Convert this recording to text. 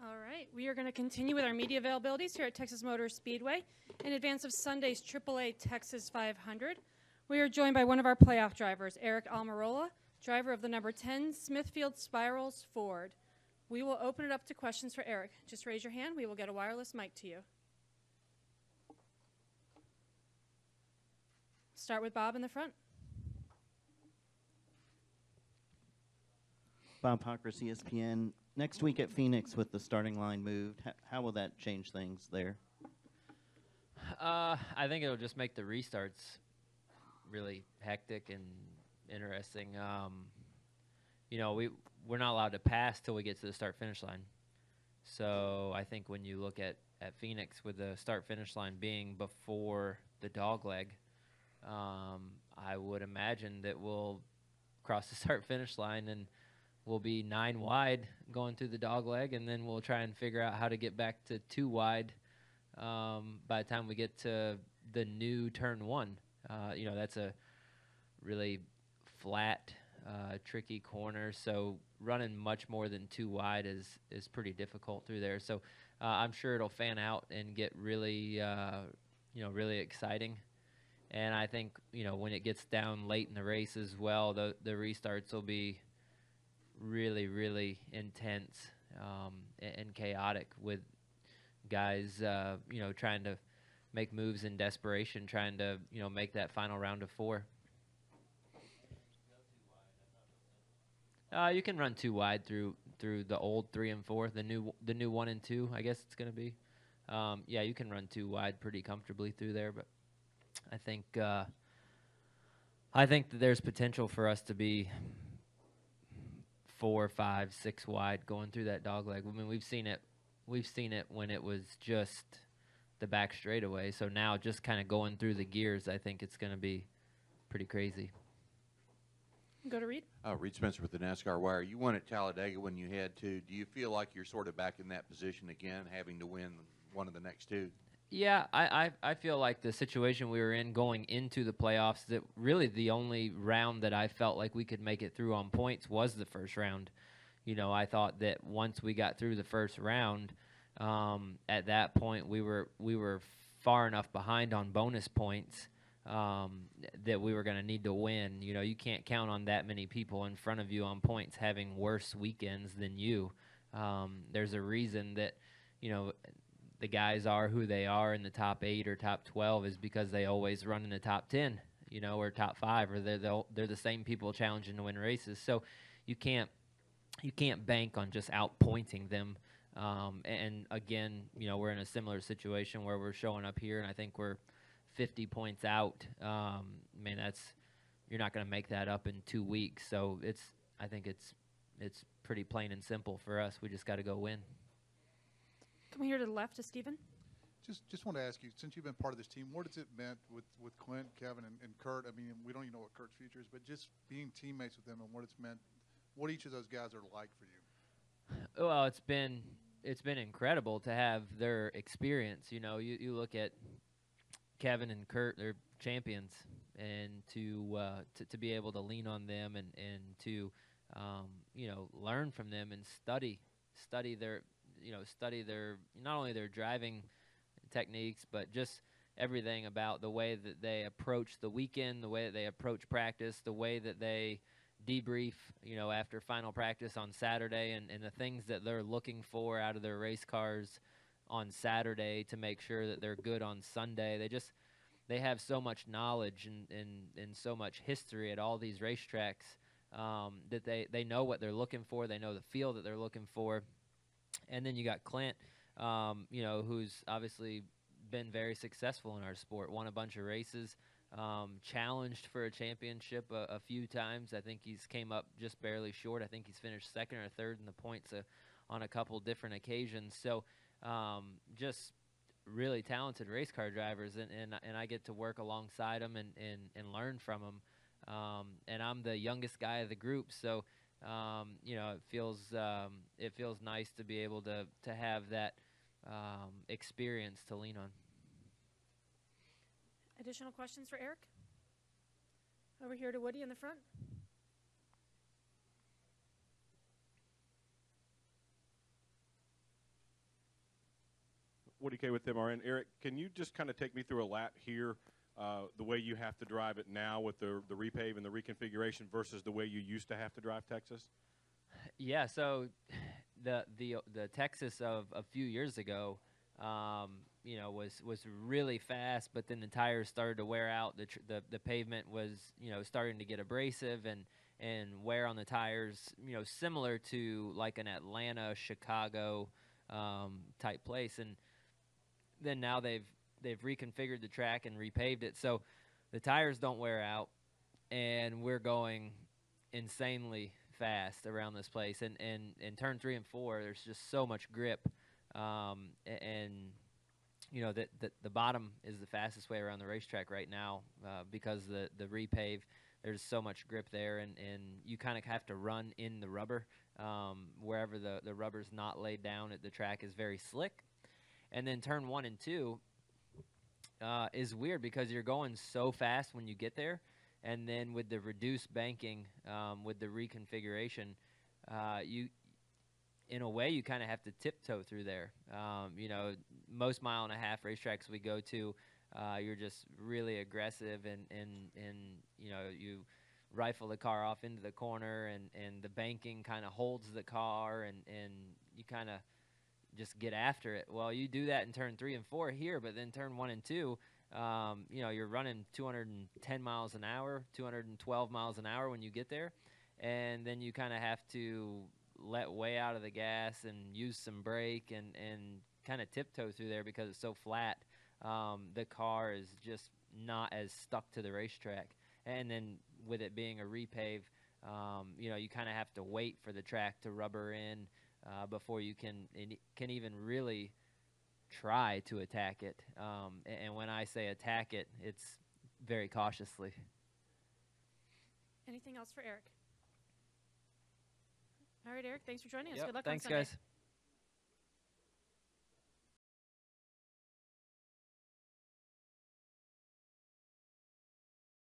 All right, we are going to continue with our media availabilities here at Texas Motor Speedway. In advance of Sunday's AAA Texas 500, we are joined by one of our playoff drivers, Aric Almirola, driver of the number 10 Smithfield Spirals Ford. We will open it up to questions for Aric. Just raise your hand. We will get a wireless mic to you. Start with Bob in the front. Bob Pockris, ESPN. Next week at Phoenix with the starting line moved, how will that change things there? I think it'll just make the restarts really hectic and interesting. We're not allowed to pass till we get to the start-finish line. So I think when you look at Phoenix with the start-finish line being before the dogleg, I would imagine that we'll cross the start-finish line and we'll be 9 wide going through the dogleg, and then we'll try and figure out how to get back to 2 wide by the time we get to the new turn 1. That's a really flat, tricky corner, so running much more than 2 wide is pretty difficult through there. So I'm sure it'll fan out and get really, really exciting. And I think, when it gets down late in the race as well, the restarts will be really, really intense and chaotic with guys, trying to make moves in desperation, trying to, make that final round of 4. You can run 2 wide through the old 3 and 4, the new 1 and 2, I guess it's going to be. Yeah, you can run 2 wide pretty comfortably through there, but I think that there's potential for us to be 4, 5, 6 wide going through that dogleg. I mean, we've seen it when it was just the back straightaway. So now just kind of going through the gears, I think it's going to be pretty crazy. Go to Reed. Reed Spencer with the NASCAR Wire. You won at Talladega when you had to. Do you feel like you're sort of back in that position again, having to win one of the next 2? Yeah, I feel like the situation we were in going into the playoffs, that really the only round that I felt like we could make it through on points was the first round. I thought that once we got through the first round, at that point we were far enough behind on bonus points that we were going to need to win. You can't count on that many people in front of you on points having worse weekends than you. There's a reason that, the guys are who they are in the top 8 or top 12 is because they always run in the top 10, or top 5, or they're the same people challenging to win races. So you can't bank on just outpointing them. And again, we're in a similar situation where we're showing up here, and I think we're 50 points out. You're not going to make that up in 2 weeks. So I think it's pretty plain and simple for us. We just got to go win. Come here to the left to Stephen. Just want to ask you, since you've been part of this team, what has it meant with Clint, Kevin, and Kurt? I mean, we don't even know what Kurt's future is, but just being teammates with them and what it's meant, what each of those guys are like for you. Well, it's been incredible to have their experience. You look at Kevin and Kurt, they're champions, and to be able to lean on them and to learn from them and study their not only their driving techniques, but just everything about the way that they approach the weekend, the way that they approach practice, the way that they debrief, after final practice on Saturday, and the things that they're looking for out of their race cars on Saturday to make sure that they're good on Sunday. They have so much knowledge and so much history at all these racetracks that they know what they're looking for. They know the feel that they're looking for. And then you got Clint, who's obviously been very successful in our sport, won a bunch of races, challenged for a championship a few times. I think he's came up just barely short. I think he's finished 2nd or 3rd in the points on a couple different occasions. So just really talented race car drivers, and I get to work alongside them and learn from them. And I'm the youngest guy of the group, so it feels nice to be able to have that experience to lean on. Additional questions for Aric? Over here to Woody in the front. 40K with MRN. Aric, can you just kind of take me through a lap here, the way you have to drive it now with the repave and the reconfiguration versus the way you used to have to drive Texas? Yeah, so the Texas of a few years ago, you know, was really fast, but then the tires started to wear out. The pavement was, you know, starting to get abrasive and wear on the tires, you know, similar to like an Atlanta, Chicago type place. And then now they've reconfigured the track and repaved it, so the tires don't wear out, and we're going insanely fast around this place. And in turn 3 and 4, there's just so much grip, and you know that the bottom is the fastest way around the racetrack right now because the repave. There's so much grip there, and you kind of have to run in the rubber. Wherever the rubber's not laid down, the track is very slick. And then turn 1 and 2 is weird because you're going so fast when you get there, and then with the reduced banking, with the reconfiguration, in a way, you kind of have to tiptoe through there. You know, most mile-and-a-half racetracks we go to, you're just really aggressive, and you know, you rifle the car off into the corner, and the banking kind of holds the car, and you kind of just get after it. Well, you do that in turn 3 and 4 here, but then turn 1 and 2, you know, you're running 210 miles an hour, 212 miles an hour when you get there, and then you kind of have to let way out of the gas and use some brake and kind of tiptoe through there because it's so flat. The car is just not as stuck to the racetrack. And then with it being a repave, you know, you kind of have to wait for the track to rubber in before you can even really try to attack it. And when I say attack it, it's very cautiously. Anything else for Aric? All right, Aric, thanks for joining us. Yep, Good luck thanks, on Sunday. guys.